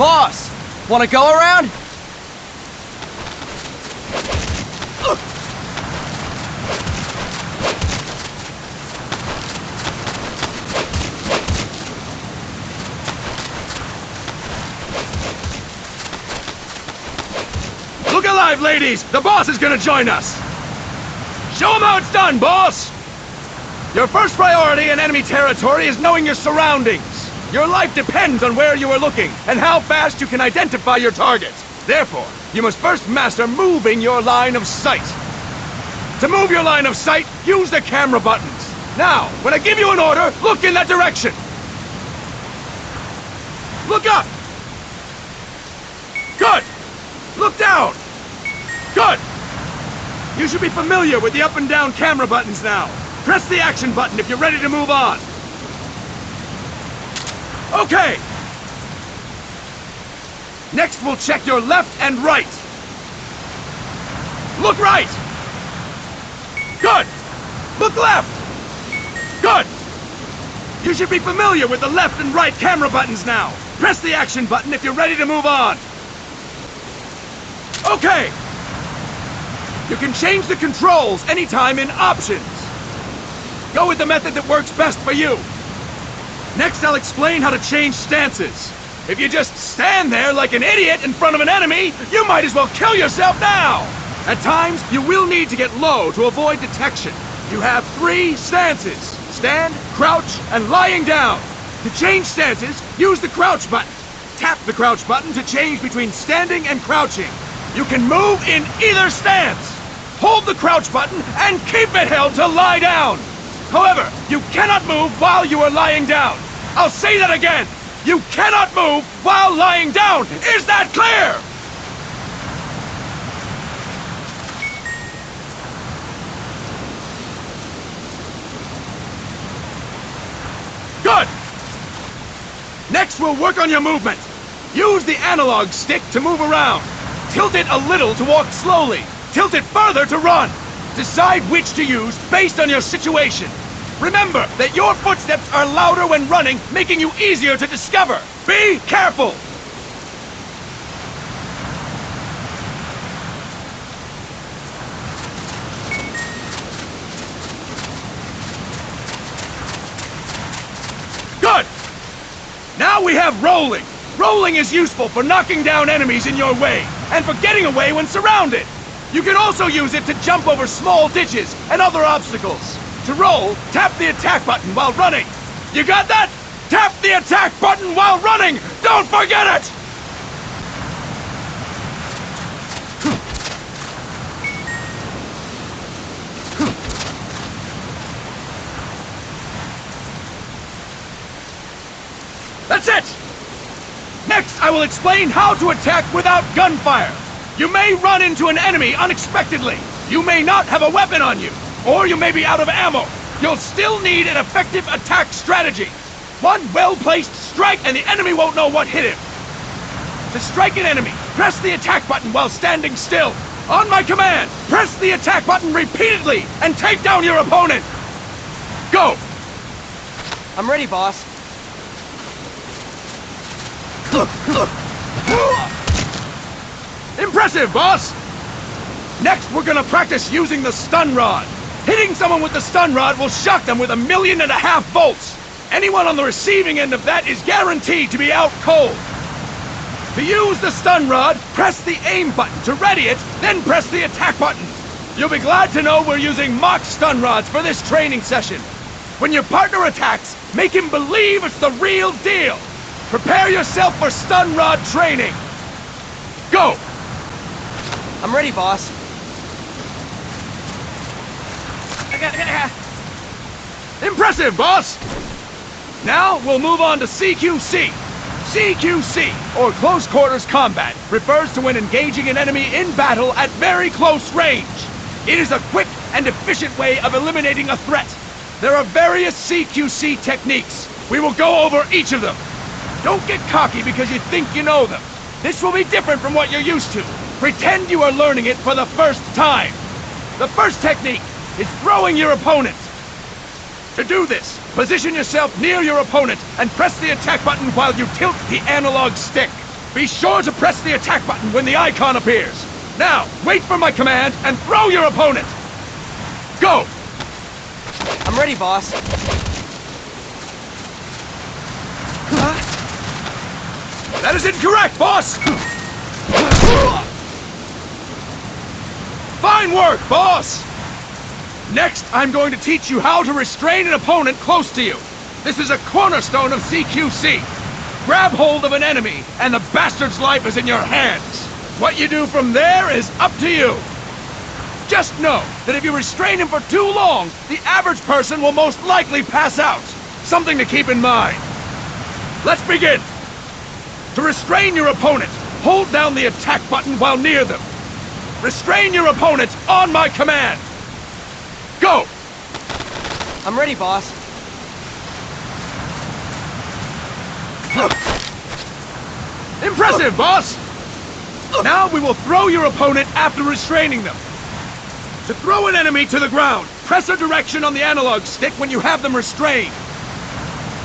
Boss, wanna go around? Look alive, ladies! The boss is gonna join us! Show him how it's done, boss! Your first priority in enemy territory is knowing your surroundings. Your life depends on where you are looking, and how fast you can identify your target. Therefore, you must first master moving your line of sight. To move your line of sight, use the camera buttons. Now, when I give you an order, look in that direction. Look up! Good! Look down! Good! You should be familiar with the up and down camera buttons now. Press the action button if you're ready to move on. Okay! Next, we'll check your left and right. Look right! Good! Look left! Good! You should be familiar with the left and right camera buttons now. Press the action button if you're ready to move on. Okay! You can change the controls anytime in Options. Go with the method that works best for you. Next, I'll explain how to change stances. If you just stand there like an idiot in front of an enemy, you might as well kill yourself now! At times, you will need to get low to avoid detection. You have 3 stances: stand, crouch, and lying down. To change stances, use the crouch button. Tap the crouch button to change between standing and crouching. You can move in either stance. Hold the crouch button and keep it held to lie down. However, you cannot move while you are lying down. I'll say that again. You cannot move while lying down. Is that clear? Good. Next, we'll work on your movement. Use the analog stick to move around. Tilt it a little to walk slowly. Tilt it further to run. Decide which to use based on your situation. Remember that your footsteps are louder when running, making you easier to discover. Be careful! Good! Now we have rolling. Rolling is useful for knocking down enemies in your way, and for getting away when surrounded. You can also use it to jump over small ditches and other obstacles. To roll, tap the attack button while running. You got that? Tap the attack button while running! Don't forget it! That's it! Next, I will explain how to attack without gunfire. You may run into an enemy unexpectedly. You may not have a weapon on you. Or you may be out of ammo. You'll still need an effective attack strategy. One well-placed strike and the enemy won't know what hit him. To strike an enemy, press the attack button while standing still. On my command, press the attack button repeatedly and take down your opponent. Go! I'm ready, boss. Impressive, boss! Next, we're gonna practice using the stun rod. Hitting someone with the stun rod will shock them with 1.5 million volts. Anyone on the receiving end of that is guaranteed to be out cold. To use the stun rod, press the aim button to ready it, then press the attack button. You'll be glad to know we're using mock stun rods for this training session. When your partner attacks, make him believe it's the real deal. Prepare yourself for stun rod training. Go! I'm ready, boss. Impressive, boss! Now, we'll move on to CQC. CQC, or Close Quarters Combat, refers to when engaging an enemy in battle at very close range. It is a quick and efficient way of eliminating a threat. There are various CQC techniques. We will go over each of them. Don't get cocky because you think you know them. This will be different from what you're used to. Pretend you are learning it for the first time. The first technique is throwing your opponent. To do this, position yourself near your opponent and press the attack button while you tilt the analog stick. Be sure to press the attack button when the icon appears. Now, wait for my command and throw your opponent! Go! I'm ready, boss. That is incorrect, boss! Fine work, boss! Next, I'm going to teach you how to restrain an opponent close to you. This is a cornerstone of CQC. Grab hold of an enemy, and the bastard's life is in your hands. What you do from there is up to you. Just know that if you restrain him for too long, the average person will most likely pass out. Something to keep in mind. Let's begin. To restrain your opponent, hold down the attack button while near them. Restrain your opponent on my command. Go! I'm ready, boss. Impressive, boss! Now we will throw your opponent after restraining them. To throw an enemy to the ground, press a direction on the analog stick when you have them restrained.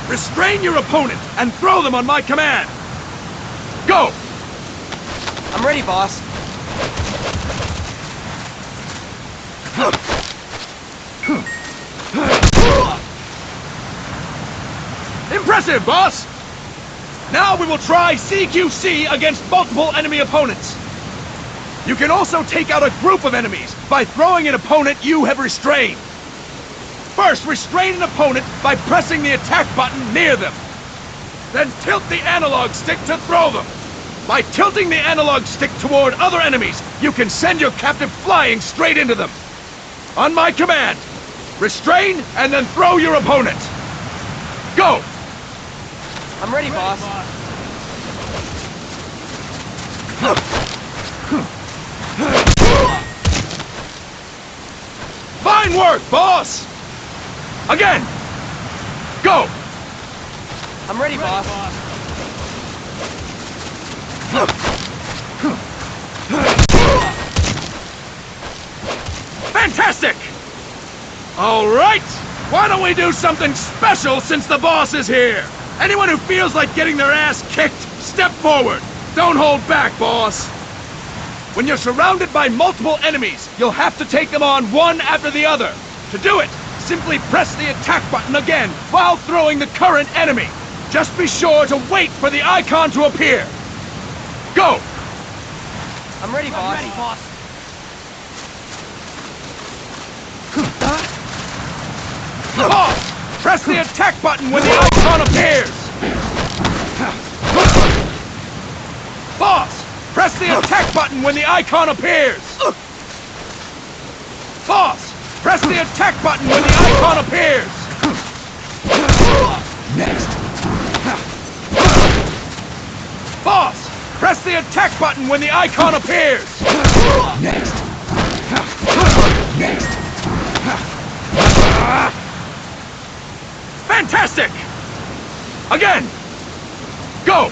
Restrain your opponent and throw them on my command. Go! I'm ready, boss. Impressive, boss! Now we will try CQC against multiple enemy opponents. You can also take out a group of enemies by throwing an opponent you have restrained. First, restrain an opponent by pressing the attack button near them. Then tilt the analog stick to throw them. By tilting the analog stick toward other enemies, you can send your captive flying straight into them. On my command, restrain and then throw your opponent. Go! I'm ready, boss. Fine work, boss! Again! Go! I'm ready, boss. Fantastic! All right! Why don't we do something special since the boss is here? Anyone who feels like getting their ass kicked, step forward. Don't hold back, boss. When you're surrounded by multiple enemies, you'll have to take them on one after the other. To do it, simply press the attack button again while throwing the current enemy. Just be sure to wait for the icon to appear. Go! I'm ready, boss. Ready, boss. Pause! Press the attack button when the icon appears! Pause! Press the attack button when the icon appears! Pause! Press the attack button when the icon appears! Next. Pause! Press the attack button when the icon appears! Next. Next. Fantastic! Again! Go!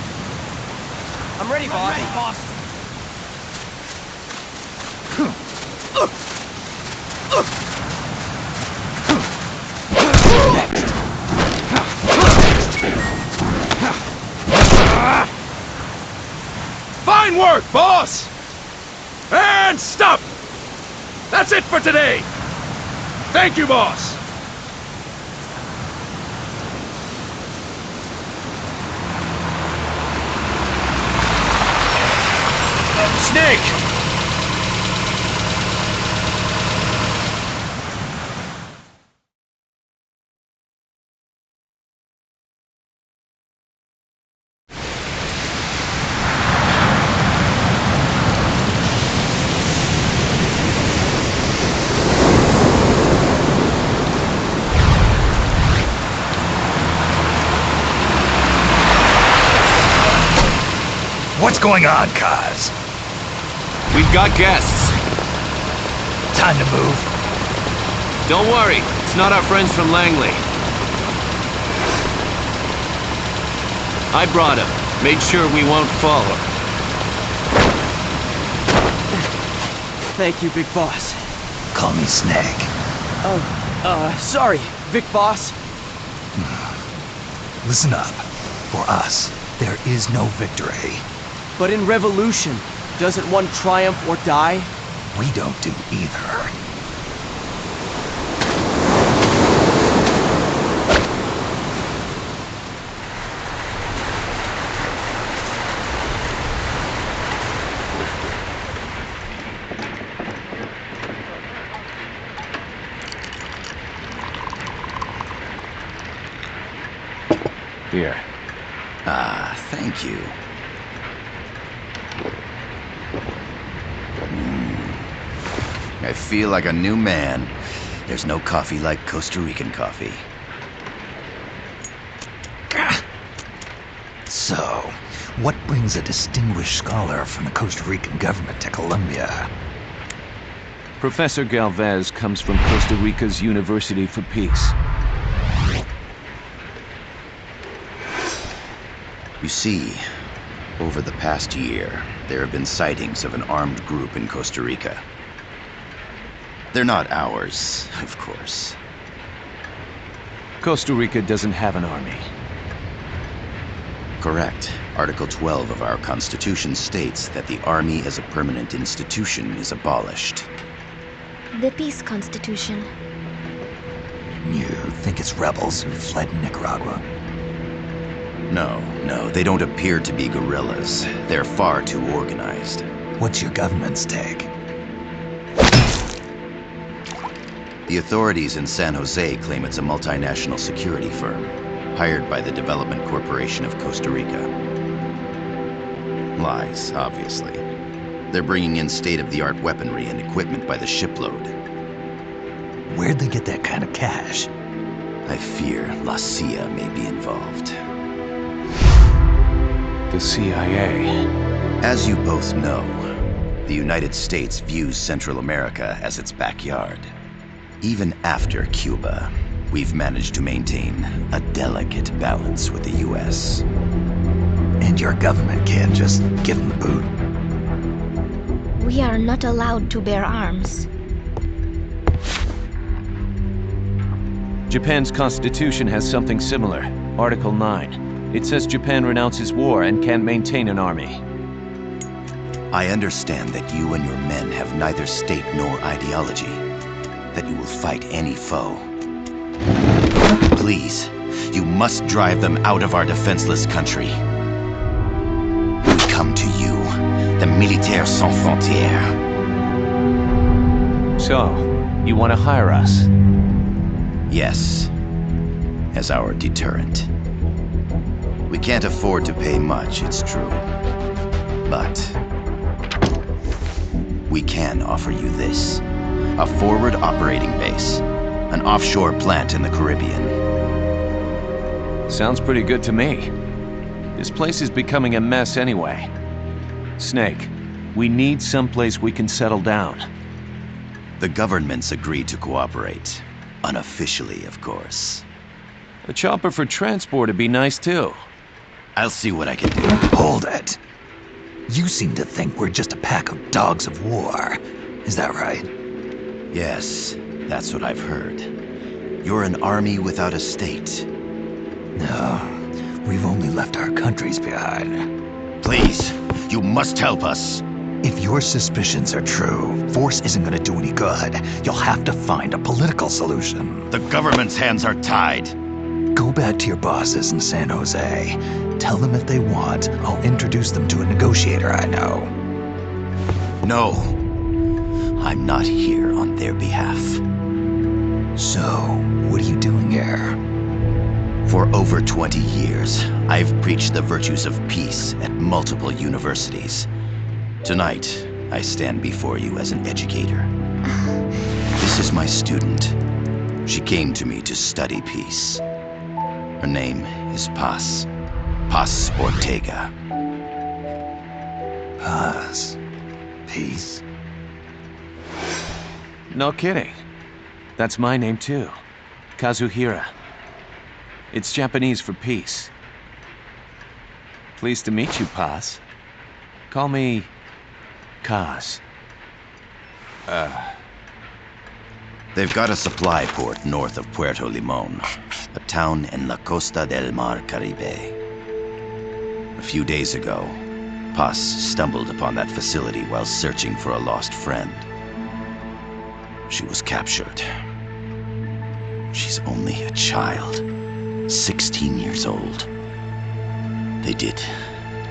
I'm ready, boss. Ready, boss. Fine work, boss! And stop! That's it for today! Thank you, boss! Snake! What's going on, Kaz? We've got guests. Time to move. Don't worry, it's not our friends from Langley. I brought him. Made sure we won't follow. Thank you, Big Boss. Call me Snake. Sorry, Big Boss. Listen up. For us, there is no victory. But in revolution, doesn't one triumph or die? We don't do either. Here. Ah, thank you. I feel like a new man. There's no coffee like Costa Rican coffee. So, what brings a distinguished scholar from the Costa Rican government to Colombia? Professor Galvez comes from Costa Rica's University for Peace. You see, over the past year, there have been sightings of an armed group in Costa Rica. They're not ours, of course. Costa Rica doesn't have an army. Correct. Article 12 of our Constitution states that the Army as a permanent institution is abolished. The Peace Constitution. You think it's rebels who fled Nicaragua? No, they don't appear to be guerrillas. They're far too organized. What's your government's take? The authorities in San Jose claim it's a multinational security firm, hired by the Development Corporation of Costa Rica. Lies, obviously. They're bringing in state-of-the-art weaponry and equipment by the shipload. Where'd they get that kind of cash? I fear rahsia may be involved. The CIA. As you both know, the United States views Central America as its backyard. Even after Cuba, we've managed to maintain a delicate balance with the US. And your government can't just give them the boot? We are not allowed to bear arms. Japan's constitution has something similar. Article 9. It says Japan renounces war and can't maintain an army. I understand that you and your men have neither state nor ideology. That you will fight any foe. Please, you must drive them out of our defenseless country. We come to you, the Militaires Sans Frontières. So, you want to hire us? Yes, as our deterrent. We can't afford to pay much, it's true. But we can offer you this. A forward operating base. An offshore plant in the Caribbean. Sounds pretty good to me. This place is becoming a mess anyway. Snake, we need someplace we can settle down. The government's agreed to cooperate. Unofficially, of course. A chopper for transport would be nice too. I'll see what I can do. Hold it. You seem to think we're just a pack of dogs of war. Is that right? Yes, that's what I've heard. You're an army without a state. No, we've only left our countries behind. Please, you must help us. If your suspicions are true, force isn't gonna do any good. You'll have to find a political solution. The government's hands are tied. Go back to your bosses in San Jose. Tell them if they want, I'll introduce them to a negotiator I know. No, I'm not here on their behalf. So, what are you doing here? For over 20 years, I've preached the virtues of peace at multiple universities. Tonight, I stand before you as an educator. This is my student. She came to me to study peace. Her name is Paz. Paz Ortega. Paz. Peace. No kidding. That's my name too. Kazuhira. It's Japanese for peace. Pleased to meet you, Paz. Call me Kaz. They've got a supply port north of Puerto Limon, a town in La Costa del Mar Caribe. A few days ago, Paz stumbled upon that facility while searching for a lost friend. She was captured. She's only a child, 16 years old. They did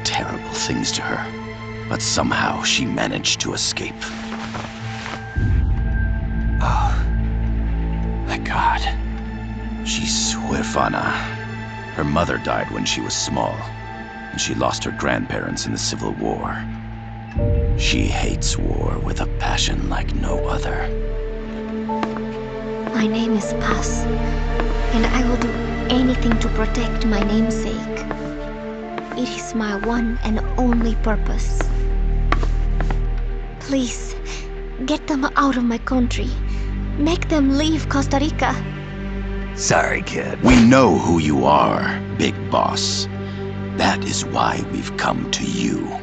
terrible things to her, but somehow she managed to escape. Oh, thank God. She's huérfana. Her mother died when she was small, and she lost her grandparents in the Civil War. She hates war with a passion like no other. My name is Paz, and I will do anything to protect my namesake. It is my one and only purpose. Please, get them out of my country. Make them leave Costa Rica. Sorry, kid. We know who you are, Big Boss. That is why we've come to you.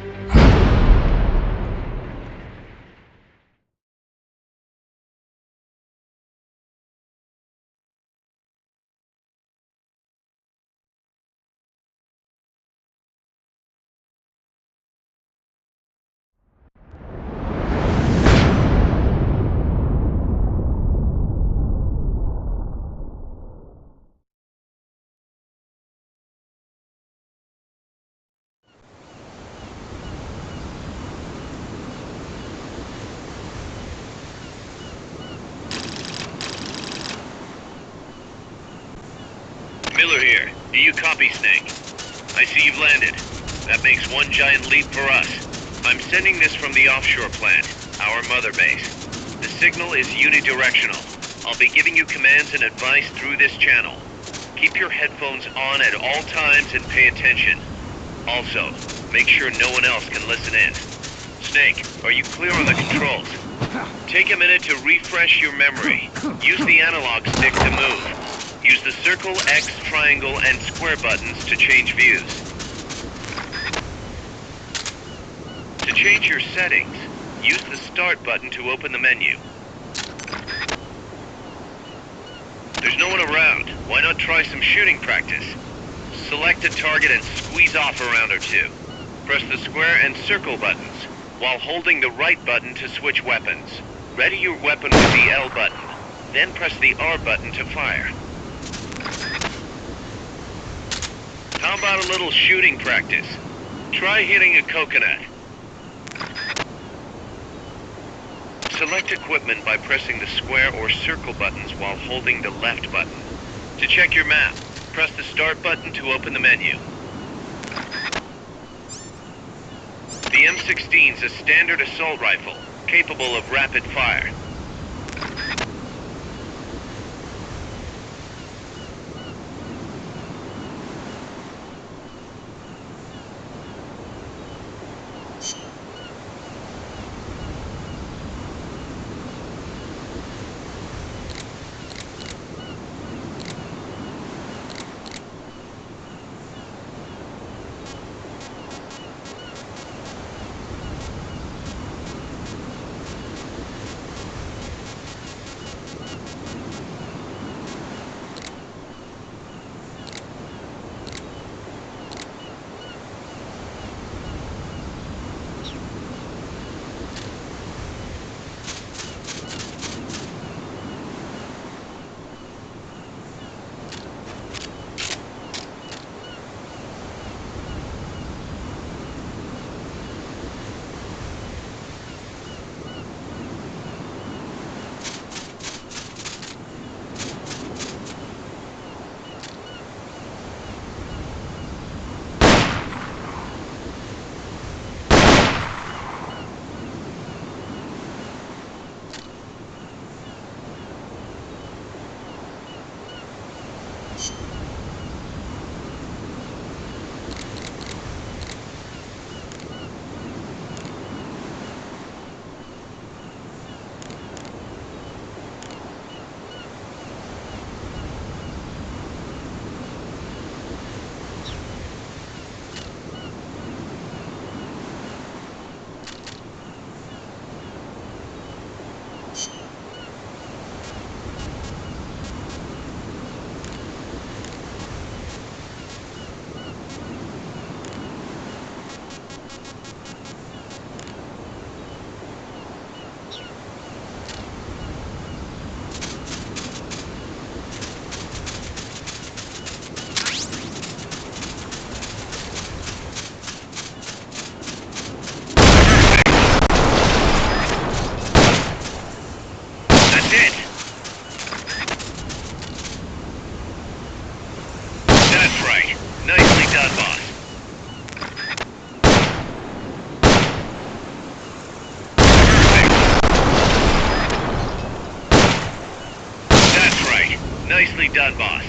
Miller here. Do you copy, Snake? I see you've landed. That makes one giant leap for us. I'm sending this from the offshore plant, our mother base. The signal is unidirectional. I'll be giving you commands and advice through this channel. Keep your headphones on at all times and pay attention. Also, make sure no one else can listen in. Snake, are you clear on the controls? Take a minute to refresh your memory. Use the analog stick to move. Use the circle, X, triangle, and square buttons to change views. To change your settings, use the start button to open the menu. There's no one around. Why not try some shooting practice? Select a target and squeeze off a round or two. Press the square and circle buttons, while holding the right button to switch weapons. Ready your weapon with the L button, then press the R button to fire. How about a little shooting practice? Try hitting a coconut. Select equipment by pressing the square or circle buttons while holding the left button. To check your map, press the start button to open the menu. The M16's a standard assault rifle, capable of rapid fire. it! That's right. Nicely done, boss. That's right. Nicely done, boss.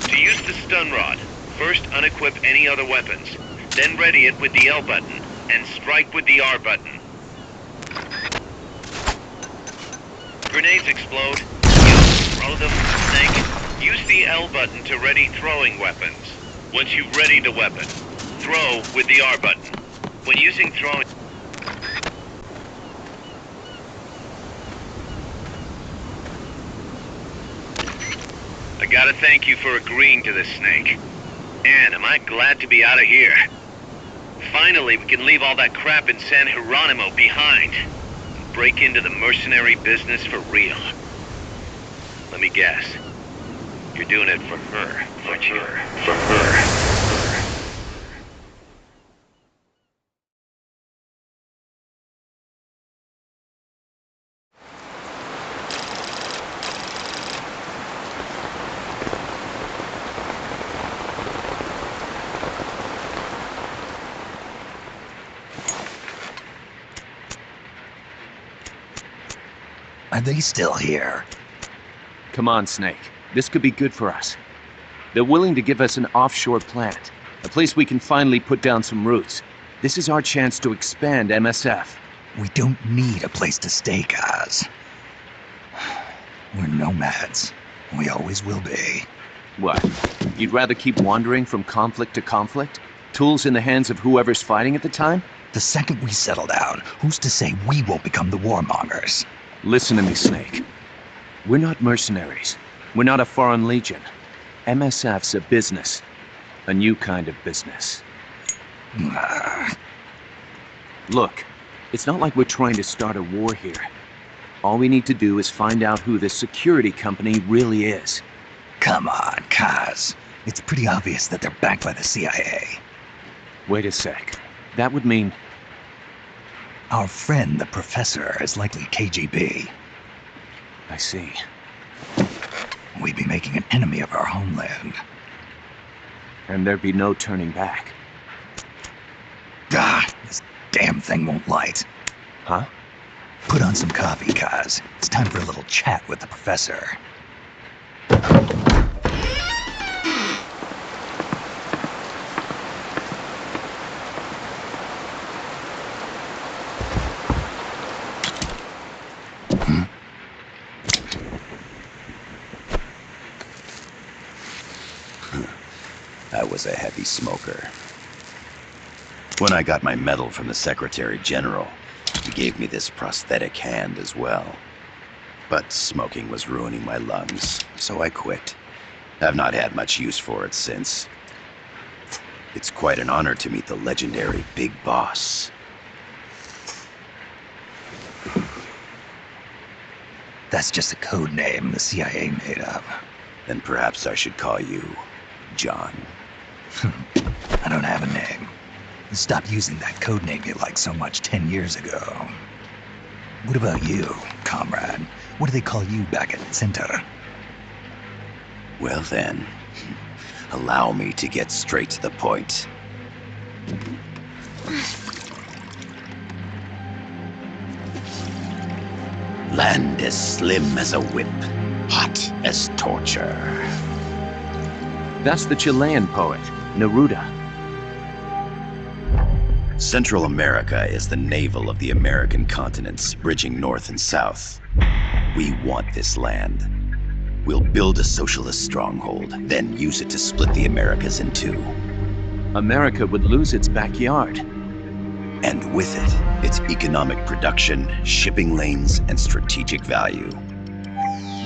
To use the stun rod, first unequip any other weapons, then ready it with the L button, and strike with the R button. Grenades explode. You throw them, Snake. Use the L button to ready throwing weapons. Once you've readied a weapon, throw with the R button. When using throwing... I gotta thank you for agreeing to this, Snake. And am I glad to be out of here. Finally, we can leave all that crap in San Geronimo behind. And break into the mercenary business for real. Let me guess. You're doing it for her, aren't you? For her. Are they still here? Come on, Snake. This could be good for us. They're willing to give us an offshore planet, a place we can finally put down some roots. This is our chance to expand MSF. We don't need a place to stay, guys. We're nomads. We always will be. What? You'd rather keep wandering from conflict to conflict? Tools in the hands of whoever's fighting at the time? The second we settle down, who's to say we won't become the warmongers? Listen to me, Snake. We're not mercenaries. We're not a foreign legion. MSF's a business. A new kind of business. Look, it's not like we're trying to start a war here. All we need to do is find out who this security company really is. Come on, Kaz. It's pretty obvious that they're backed by the CIA. Wait a sec. That would mean... Our friend, the professor, is likely KGB. I see. We'd be making an enemy of our homeland. And there'd be no turning back. This damn thing won't light. Huh? Put on some coffee, Kaz. It's time for a little chat with the professor. I was a heavy smoker. When I got my medal from the Secretary General, he gave me this prosthetic hand as well. But smoking was ruining my lungs, so I quit. I've not had much use for it since. It's quite an honor to meet the legendary Big Boss. That's just a code name the CIA made up. Then perhaps I should call you John. I don't have a name. You stopped using that code name you liked so much 10 years ago. What about you, comrade? What do they call you back at Center? Well then, allow me to get straight to the point. Land as slim as a whip, hot as torture. That's the Chilean poet, Neruda. Central America is the navel of the American continents, bridging north and south. We want this land. We'll build a socialist stronghold, then use it to split the Americas in two. America would lose its backyard. And with it, its economic production, shipping lanes, and strategic value.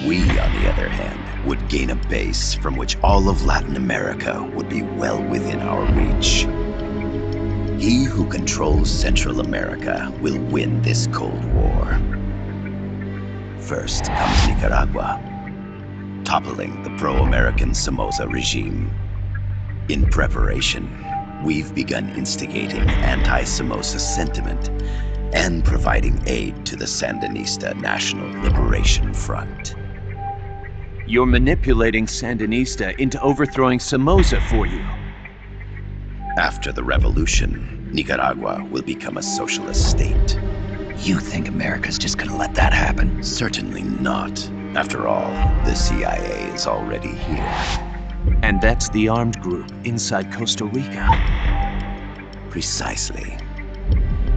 We, on the other hand, would gain a base from which all of Latin America would be well within our reach. He who controls Central America will win this Cold War. First comes Nicaragua, toppling the pro-American Somoza regime. In preparation, we've begun instigating anti-Somoza sentiment and providing aid to the Sandinista National Liberation Front. You're manipulating Sandinista into overthrowing Somoza for you. After the revolution, Nicaragua will become a socialist state. You think America's just gonna let that happen? Certainly not. After all, the CIA is already here. And that's the armed group inside Costa Rica. Precisely.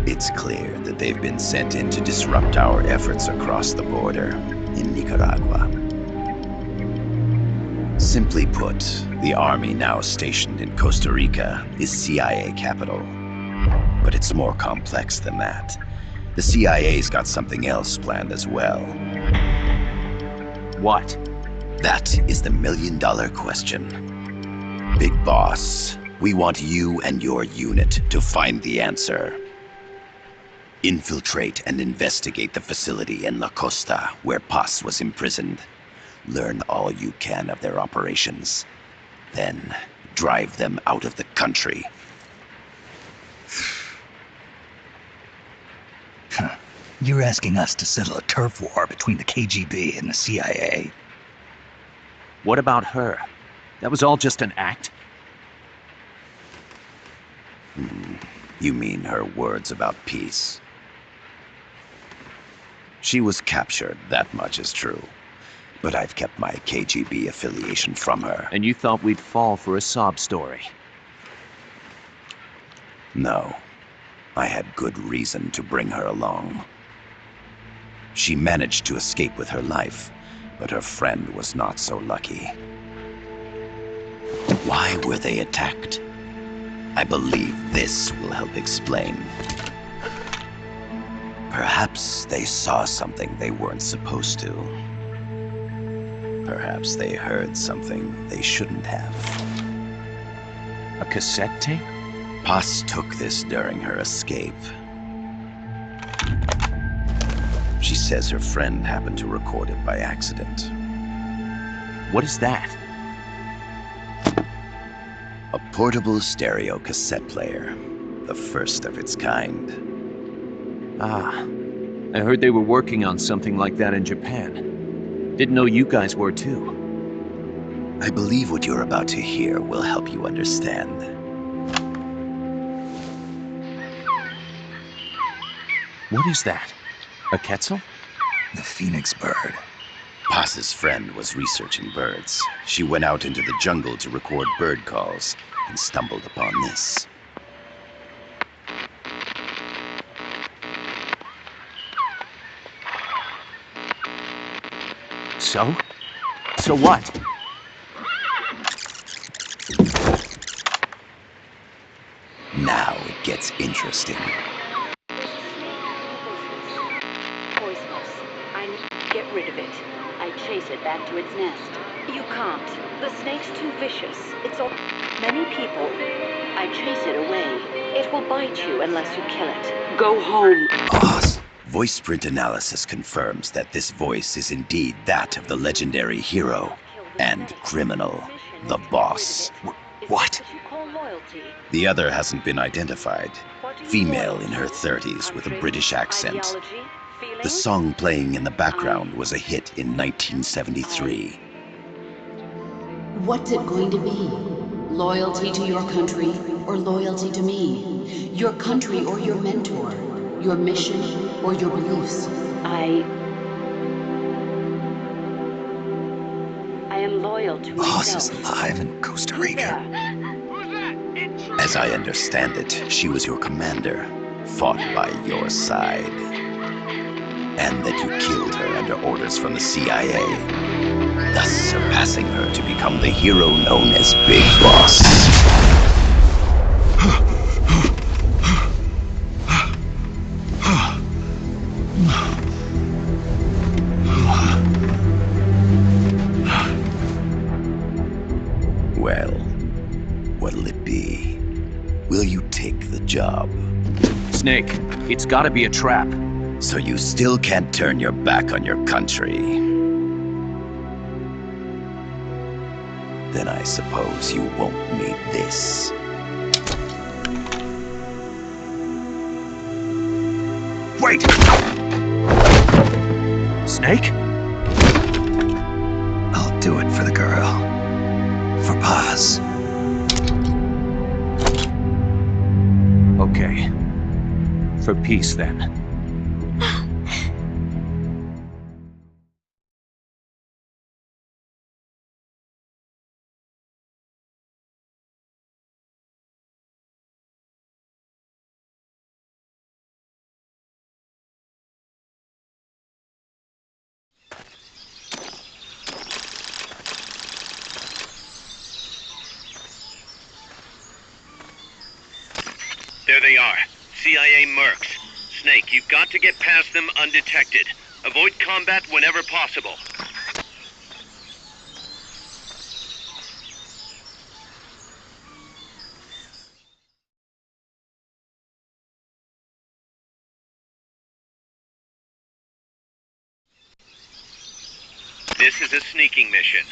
It's clear that they've been sent in to disrupt our efforts across the border in Nicaragua. Simply put, the army now stationed in Costa Rica is CIA capital. But it's more complex than that. The CIA's got something else planned as well. What? That is the million-dollar question. Big Boss, we want you and your unit to find the answer. Infiltrate and investigate the facility in La Costa where Paz was imprisoned. Learn all you can of their operations. Then, drive them out of the country. You're asking us to settle a turf war between the KGB and the CIA? What about her? That was all just an act? You mean her words about peace? She was captured, that much is true. But I've kept my KGB affiliation from her. And you thought we'd fall for a sob story? No. I had good reason to bring her along. She managed to escape with her life, but her friend was not so lucky. Why were they attacked? I believe this will help explain. Perhaps they saw something they weren't supposed to. Perhaps they heard something they shouldn't have. A cassette tape? Paz took this during her escape. She says her friend happened to record it by accident. What is that? A portable stereo cassette player. The first of its kind. Ah, I heard they were working on something like that in Japan. Didn't know you guys were too. I believe what you're about to hear will help you understand. What is that? A quetzal? The phoenix bird. Paz's friend was researching birds. She went out into the jungle to record bird calls and stumbled upon this. So? So what? Now it gets interesting. Poisonous. I need to get rid of it. I chase it back to its nest. You can't. The snake's too vicious. It's all... Many people. I chase it away. It will bite you unless you kill it. Go home. Oz. Voice print analysis confirms that this voice is indeed that of the legendary hero and criminal, the boss. What? The other hasn't been identified. Female in her 30s with a British accent. The song playing in the background was a hit in 1973. What's it going to be? Loyalty to your country or loyalty to me? Your country or your mentor? Your mission or your beliefs? I am loyal to Oz myself. is alive in Costa Rica. As I understand it, she was your commander, fought by your side. And that you killed her under orders from the CIA, thus surpassing her to become the hero known as Big Boss. be. Will you take the job? Snake, it's gotta be a trap. So you still can't turn your back on your country? Then I suppose you won't need this. Wait! Snake? I'll do it for the girl. For Paz. Okay. For peace, then. There they are. CIA mercs. Snake, you've got to get past them undetected. Avoid combat whenever possible. This is a sneaking mission.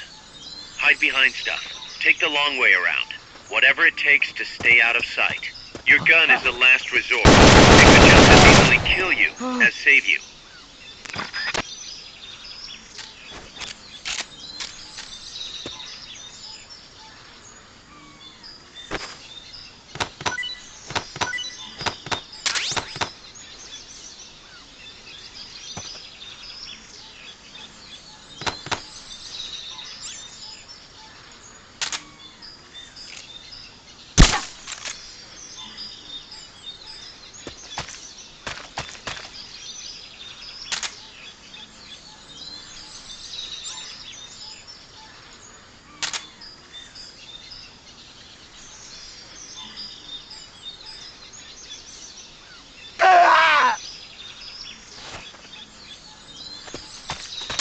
Hide behind stuff. Take the long way around. Whatever it takes to stay out of sight. Your gun is a last resort. It could just as easily kill you as save you.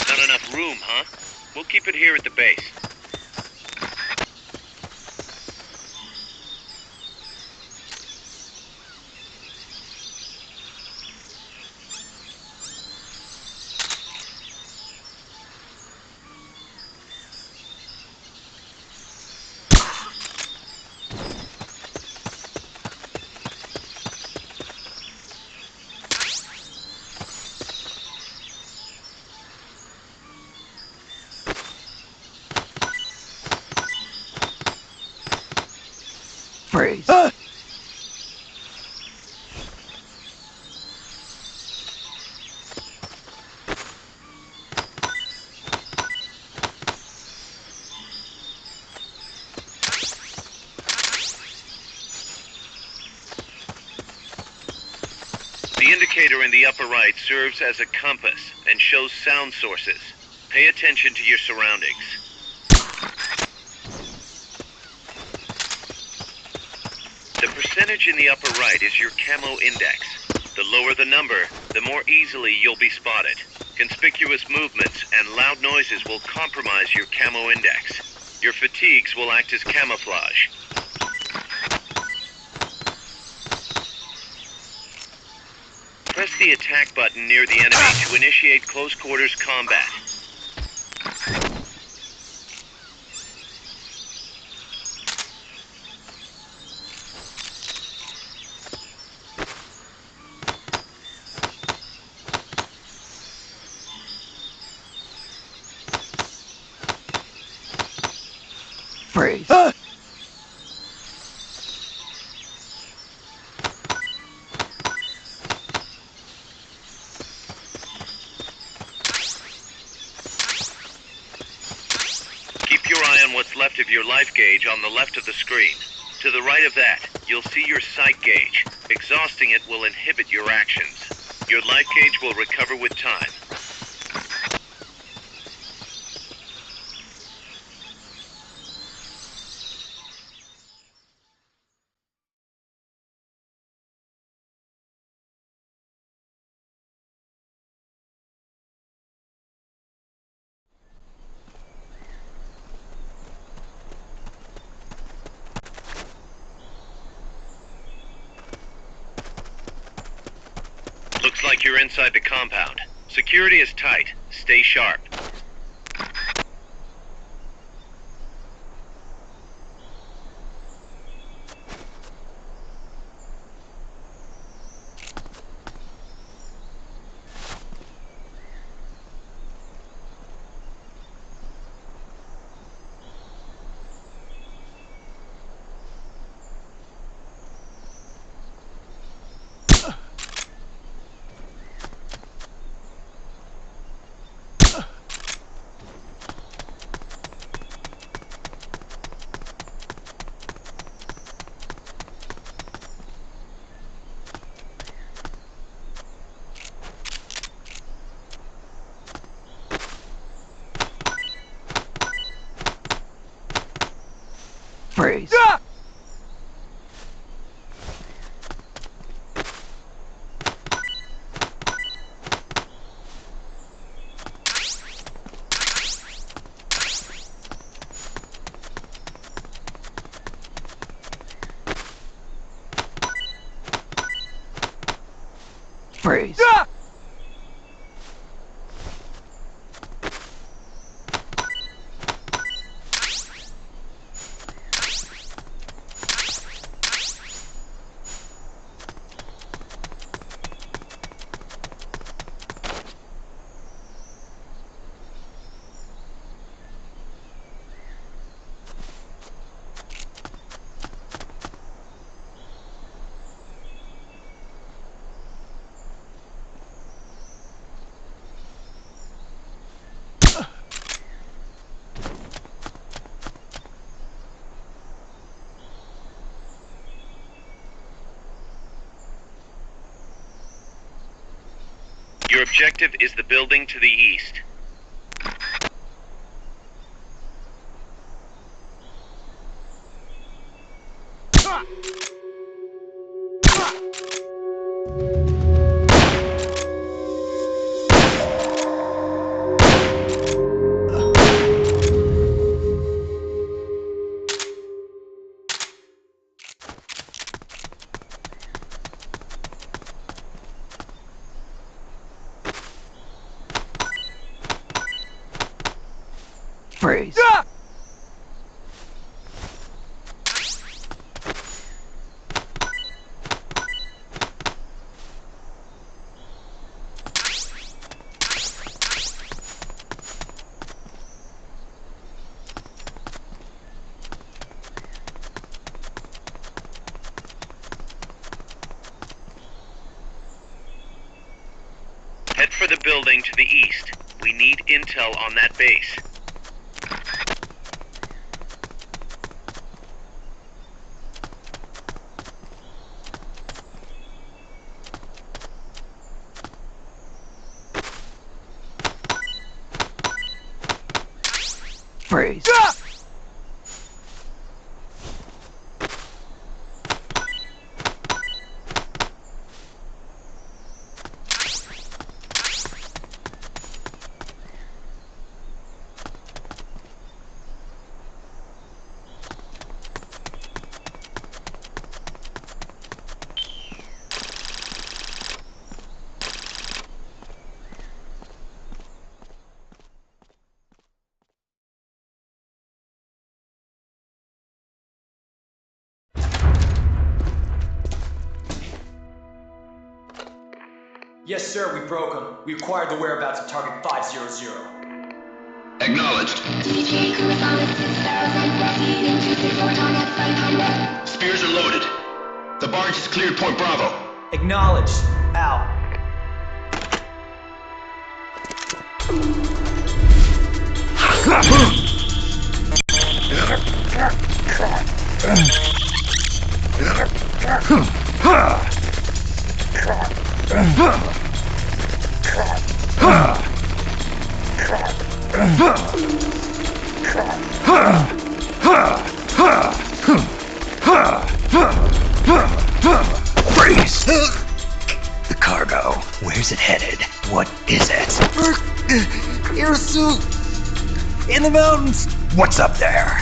Not enough room, huh? We'll keep it here at the base. Freeze! The indicator in the upper right serves as a compass and shows sound sources. Pay attention to your surroundings. The percentage in the upper right is your camo index. The lower the number, the more easily you'll be spotted. Conspicuous movements and loud noises will compromise your camo index. Your fatigues will act as camouflage. Press the attack button near the enemy to initiate close quarters combat. Freeze! Keep your eye on what's left of your life gauge on the left of the screen. To the right of that, you'll see your sight gauge. Exhausting it will inhibit your actions. Your life gauge will recover with time. Looks like you're inside the compound. Security is tight. Stay sharp. Freeze. Freeze. Your objective is the building to the east. Freeze. Head for the building to the east. We need intel on that base. Freeze. Yes, sir, we broke them. We acquired the whereabouts of target 500. Acknowledged. DJ Kurosawa 6000, proceeding to support on F500. Spears are loaded. The barge is cleared Point Bravo. Acknowledged. Out. Freeze! The cargo. Where's it headed? What is it? Airsuit! In the mountains! What's up there?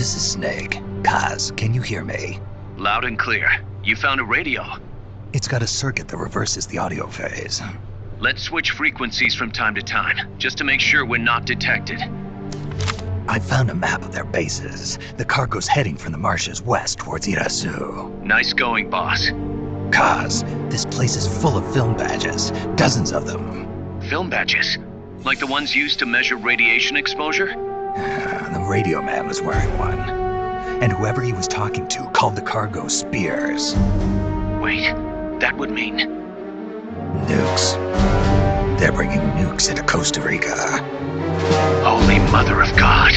This is Snake. Kaz, can you hear me? Loud and clear. You found a radio. It's got a circuit that reverses the audio phase. Let's switch frequencies from time to time, just to make sure we're not detected. I found a map of their bases. The cargo's heading from the marshes west towards Irasu. Nice going, boss. Kaz, this place is full of film badges. Dozens of them. Film badges? Like the ones used to measure radiation exposure? The radio man was wearing one. And whoever he was talking to called the cargo spears. Wait, that would mean... Nukes. They're bringing nukes into Costa Rica. Holy Mother of God.